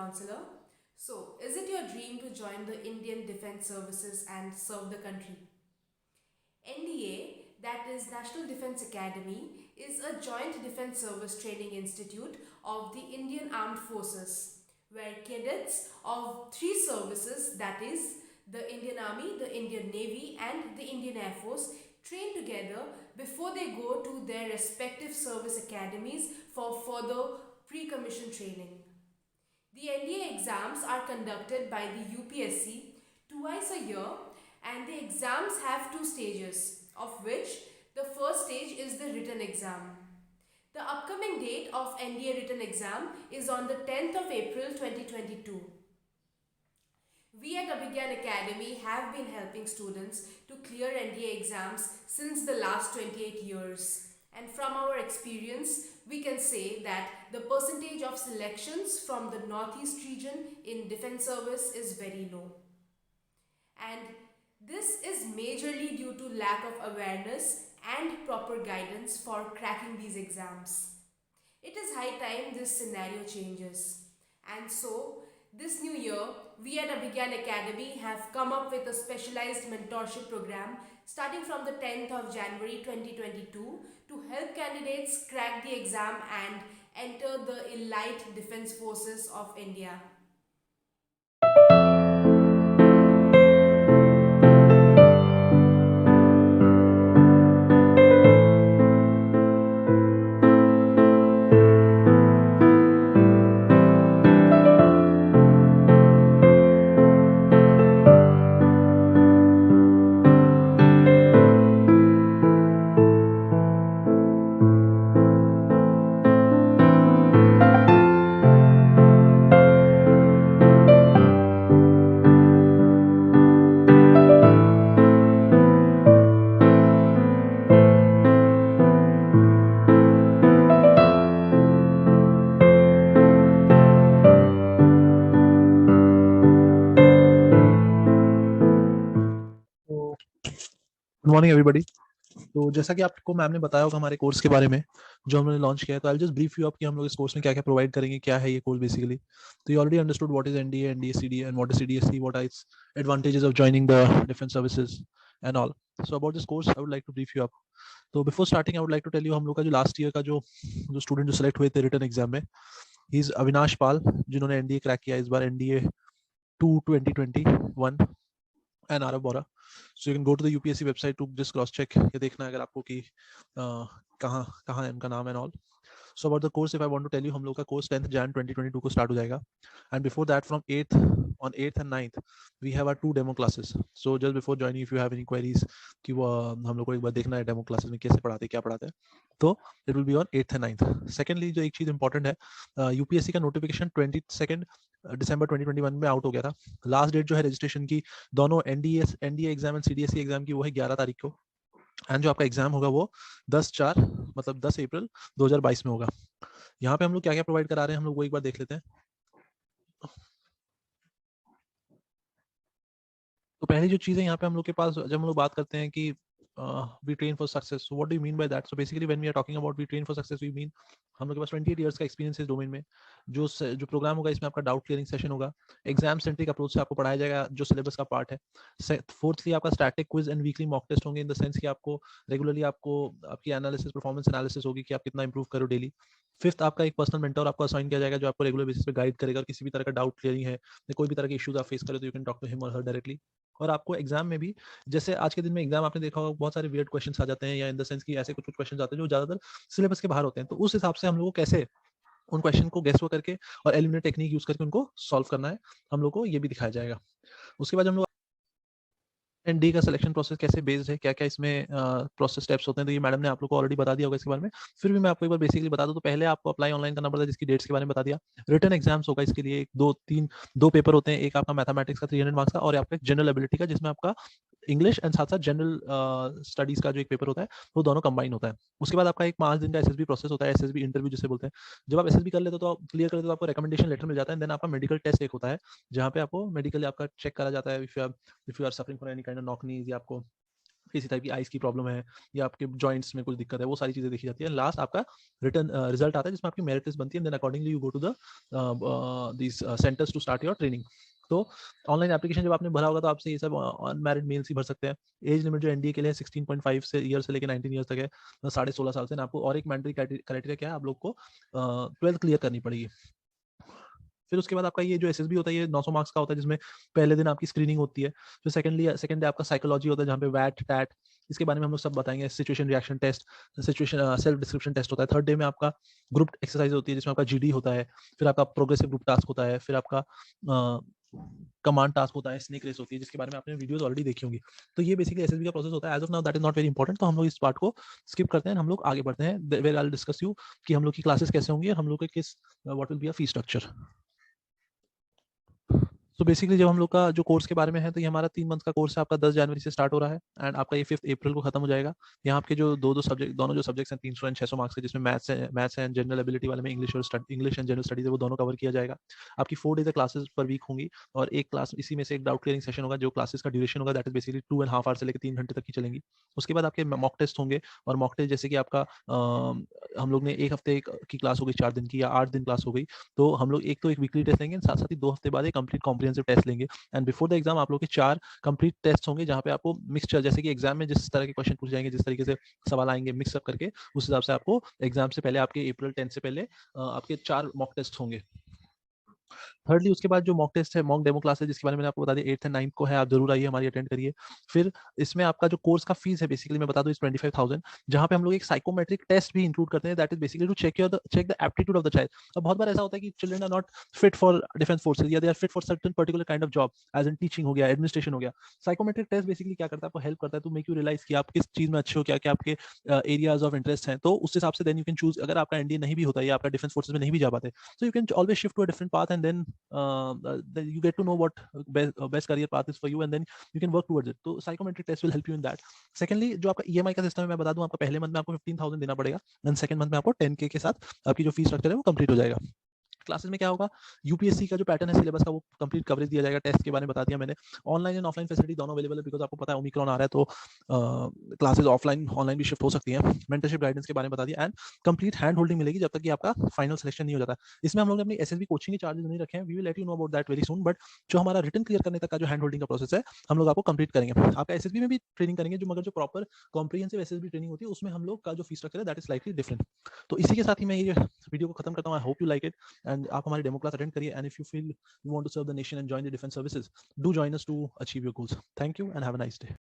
counselor. So, is it your dream to join the Indian Defence Services and serve the country? NDA, that is National Defence Academy, is a joint defence service training institute of the Indian Armed Forces, where cadets of three services, that is the Indian Army, the Indian Navy, and the Indian Air Force, train together before they go to their respective service academies for further pre-commission training. The NDA exams are conducted by the UPSC twice a year, and the exams have two stages, of which the first stage is the written exam. The upcoming date of NDA written exam is on the 10th of April 2022. We at Abhigyan Academy have been helping students to clear NDA exams since the last 28 years. And from our experience, we can say that the percentage of selections from the Northeast region in defense service is very low. And this is majorly due to lack of awareness and proper guidance for cracking these exams. It is high time this scenario changes. And so, this new year, we at Abhigyan Academy have come up with a specialized mentorship program starting from the 10th of January 2022 to help candidates crack the exam and enter the elite defense forces of India. तो good morning everybody. तो जैसा कि आपको ma'am ने बताया होगा हमारे course के बारे में जो हमने लॉन्च किया है, तो I just brief you up कि हम लोग इस कोर्स में क्या क्या प्रोवाइड करेंगे, क्या है ये कोर्स बेसिकली। तो you already understood what is NDA, NDA CD and what is CDSC, what are its advantages of joining the defence services and all. So about this course I would like to brief you up. तो before starting I would like to tell you हम लोग का जो last year का जो जो student जो select हुए थे रिटर्न एग्जाम में, ही इज अविनाश पाल, जिन्होंने एनडीए क्रैक किया इस बार, NDA 2021 and Arav Bora. So you can go to the UPSC website to just cross check ये देखना है अगर आपको कि कहाँ कहाँ है इनका नाम and all. So about the course, if I want to tell you, हम लोग का course 10th Jan 2022 को start हो जाएगा, and before that from 8th on 8th and 9th we have our 2 demo classes. So just before joining, if you have any queries कि वो हम लोग को एक बार देखना है demo classes में कैसे पढ़ाते हैं, क्या पढ़ाते हैं, तो it will be on 8th and 9th. Secondly, जो एक चीज important है, UPSC का notification 22nd December 2021 में आउट हो गया था। लास्ट डेट जो है रजिस्ट्रेशन की दोनों NDA exam and CDSC exam की वो है 11 तारीख को, एंड जो आपका एग्जाम होगा वो 10/4 मतलब 10 अप्रैल 2022 में होगा। यहाँ पे हम लोग क्या क्या प्रोवाइड करा रहे हैं हम लोग वो एक बार देख लेते हैं। तो पहली जो चीज है यहाँ पे हम लोग के पास, जब हम लोग बात करते हैं कि we train for success, so what do you mean by that? So basically when we are talking about we train for success, we mean हम लोग के पास 28 years का एक्सपीरियंस है इस डोमेन में। जो प्रोग्राम होगा इसमें आपका डाउट क्लियरिंग सेशन होगा, एग्जाम सेंट्रिक अप्रोच से आपको पढ़ाया जाएगा जो सिलेबस का पार्ट है। फोर्थली आपका static quiz and weekly mock test होंगे, इन द सेंस कि आपको रेगुलरली आपको आपकी एनालिसिस परफॉर्मेंस एनालिसिस होगी कि आप कितना इंप्रूव करो डेली। फिफ्थ, आपका एक पर्सनल मेंटर आपको असाइन किया जाएगा जो आपको रेगुलर बेसिस पे गाइड करेगा, और किसी भी तरह का डाउट क्लियरिंग है या कोई भी तरह के इश्यूज आप फेस करें तो you can talk to him और हर डायरेक्टली। और आपको एग्जाम में भी, जैसे आज के दिन में एग्जाम आपने देखा होगा बहुत सारे वियर्ड क्वेश्चंस आ जाते हैं, या इन द सेंस कि ऐसे कुछ कुछ क्वेश्चंस आते हैं जो ज्यादातर सिलेबस के बाहर होते हैं, तो उस हिसाब से हम लोग को कैसे उन क्वेश्चन को गेस करके और एलिमिनेट टेक्निक यूज करके उनको सॉल्व करना है, हम लोग को ये भी दिखाया जाएगा। उसके बाद हम लोग एंड डी का सिलेक्शन प्रोसेस कैसे बेस्ड है, क्या क्या इसमें प्रोसेस स्टेप्स होते हैं, तो ये मैडम ने आप लोग को ऑलरेडी बता दिया होगा इसके बारे में। फिर भी मैं आपको एक बार बेसिकली बता दूं, तो पहले आपको अप्लाई ऑनलाइन करना पड़ता है जिसकी डेट्स के बारे में बता दिया। रिटर्न एग्जाम्स होगा इसके लिए, दो पेपर होते हैं, एक आपका मैथमेटिक्स का 300 मार्क्स का और आपका जनरल एबिलिटी का जिसमें आपका इंग्लिश एंड साथ साथ जनरल स्टडीज का जो एक पेपर होता है वो दोनों कंबाइन होता है। उसके बाद आपका एक 5 दिन का एसएसबी प्रोसेस होता है, एसएसबी इंटरव्यू जिसे बोलते हैं। जब आप एसएसबी कर लेते हो तो क्लियर कर लेते हो तो आपको रिकमेंडेशन लेटर मिल जाता है, देन आपका मेडिकल टेस्ट एक होता है जहाँ पे आपको मेडिकली आपका चेक करा जाता है if you are suffering from any kind of knock knees, या आपको किसी टाइप की आइस की प्रॉब्लम है या आपके जॉइंट्स में कुछ दिक्कत है, वो सारी चीजें देखी जाती है। लास्ट आपका रिटर्न रिजल्ट आता है जिसमें आपकी मेरिट लिस्ट बनती है, then accordingly you go to the this centres to start your training. तो ऑनलाइन एप्लीकेशन जब आपने भरा होगा तो आपसे ये सब अनमैरिड मेल्स ही भर सकते हैं। एज लिमिट जो एनडीए के लिए 16.5 से ईयर से लेकर 19 ईयर तक है, 16.5 साल से। आपको और एक मैंडेटरी क्राइटेरिया क्या है, आप लोग को 12th क्लियर करनी पड़ेगी। फिर उसके बाद आपका ये जो एसएसबी होता है ये 900 मार्क्स का होता है, जिसमें पहले दिन आपकी स्क्रीनिंग होती है। फिर सेकंड डे आपका साइकोलॉजी होता है जहाँ पे वैट टैट इसके बारे में हम लोग सब बताएंगे। Situation reaction test, situation self description test होता है। थर्ड डे में आपका ग्रुप एक्सरसाइज होती है जिसमें आपका जीडी होता है। फिर आपका प्रोग्रेसिव ग्रुप टास्क होता है। फिर आपका कमांड टास्क होता है, स्नेक रेस होती है जिसके बारे में आपने वीडियोस ऑलरेडी देखी होंगी। तो ये बेसिकली एसएसबी का प्रोसेस होता है। As of now that is not very important, तो हम लोग इस पार्ट को स्किप करते हैं, हम लोग आगे बढ़ते हैं। Where I will discuss you कि हम लोग की क्लासेस कैसे होंगी और हम लोग के किस what will be a fee structure. तो बेसिकली जब हम लोग का जो कोर्स के बारे में है, तो ये हमारा 3 मंथ का कोर्स है। आपका 10 जनवरी से स्टार्ट हो रहा है एंड आपका ये 5 अप्रैल को खत्म हो जाएगा। यहाँ आपके जो दो सब्जेक्ट, दोनों जो सब्जेक्ट्स हैं 300 एंड 600 मार्क्स के, जिसमें मैथ्स एंड जनरल एबिलिटी वाले में इंग्लिश एंड जनरल स्टडीज है, वो दोनों कवर किया जाएगा। आपकी 4 डेज क्लासेस पर वीक होंगी और एक क्लास इसी में से एक डाउट क्लियरिंग सेशन होगा। जो क्लासेस का ड्यूरेशन होगा दैट इज बेसिकली 2.5 आवर से लेकर 3 घंटे तक की चलेंगी। उसके बाद आपके मॉक टेस्ट होंगे, और मॉक टेस्ट जैसे कि आपका हम लोग ने एक हफ्ते की क्लास हो गई 4 दिन की, या 8 दिन क्लास हो गई, तो हम लोग एक तो एक वीकली टेस्ट लेंगे, साथ साथ ही 2 हफ्ते बाद एक कंप्लीट कॉम्प्रिहेंसिव टेस्ट लेंगे। एंड बिफोर द एग्जाम आप लोग के 4 कंप्लीट टेस्ट होंगे जहाँ पे आपको मिक्सचर, जैसे कि एग्जाम में जिस तरह के क्वेश्चन पूछे जाएंगे, जिस तरीके से सवाल आएंगे मिक्सअप करके, उस हिसाब से आपको एग्जाम से पहले, आपके अप्रैल 10 से पहले आपके 4 मॉक टेस्ट होंगे। थर्डली उसके बाद जो मॉक टेस्ट है, मॉक डेमो क्लास है, जिसके बारे में मैंने आपको बता दिया 8th एंड 9th को है, आप जरूर आइए, हमारी अटेंड करिए। फिर इसमें आपका जो कोर्स का फीस है बेसिकली मैं बता दूं इस 25,000, जहाँ पे हम लोग एक साइकोमेट्रिक टेस्ट भी इंक्लूड करते हैं, that is basically to check the aptitude of the child. अब बहुत बार ऐसा होता है कि children are not fit for defence forces, या they are fit for certain particular kind of job, as in teaching हो गया, एडमिनिस्ट्रेशन हो गया। साइकोमेट्रिक टेस्ट बेसिकली क्या करता है, आपको हेल्प करता है टू मेक यू रियलाइज कि आप किस चीज में अच्छे हो, क्या क्या आपके एरियाज ऑफ इंटरेस्ट हैं। तो उस हिसाब से देन यू कैन चूज, अगर आपका एनडीए नहीं भी होता या आपका डिफेंस फोर्सेज में नहीं भी जा पाते, so you can always shift to a different path, and then you get to know what best career path is for you, and then you can work towards it. तो psychometric test will help you in that. Secondly, जो आपका EMI का system है मैं बता दूं, आपका पहले मंथ में आपको 15,000 देना पड़ेगा, एंड सेकंड मंथ में आपको 10K के साथ आपकी जो फीस स्ट्रक्चर है वो कंप्लीट हो जाएगा। क्लासेस में क्या होगा, यूपीएससी का जो पैटर्न है सिलेबस का वो कंप्लीट कवरेज दिया जाएगा। टेस्ट के बारे में बता दिया मैंने। ऑनलाइन एंड ऑफलाइन फैसिलिटी दोनों अवेलेबल है, बिकॉज आपको पता है ओमिक्रॉन आ रहा है, तो क्लासेस ऑफलाइन ऑनलाइन भी शिफ्ट हो सकती है। मेंटरशिप गाइडेंस के बारे में बता दिया, एंड कंप्लीट हैंड होल्डिंग मिलेगी जब तक कि आपका फाइनल सिलेक्शन नहीं हो जाता। इसमें हम लोग ने अपनी एसएसबी कोचिंग के चार्जेस नहीं रखे हैं, we will let you know about that very soon, but जो हमारा रिटर्न क्लियर करने तक का जो हैंड होल्डिंग का प्रोसेस है, हम लोग आपको कंप्लीट करेंगे। आपका एसएसबी में भी ट्रेनिंग करेंगे, जो मगर जो प्रॉपर कॉम्प्रिहेंसिव एसएसबी ट्रेनिंग होती है उसमें हम लोग का जो फीस स्ट्रक्चर है दैट इज स्लाइटली डिफरेंट। तो इसी के साथ ही मैं ये वीडियो को खत्म करता हूँ। I hope you like it, and आप हमारी डेमो क्लास अटेंड करिए, and if you feel you want to serve the nation and join the defense services, do join us to achieve your goals. Thank you and have a nice day.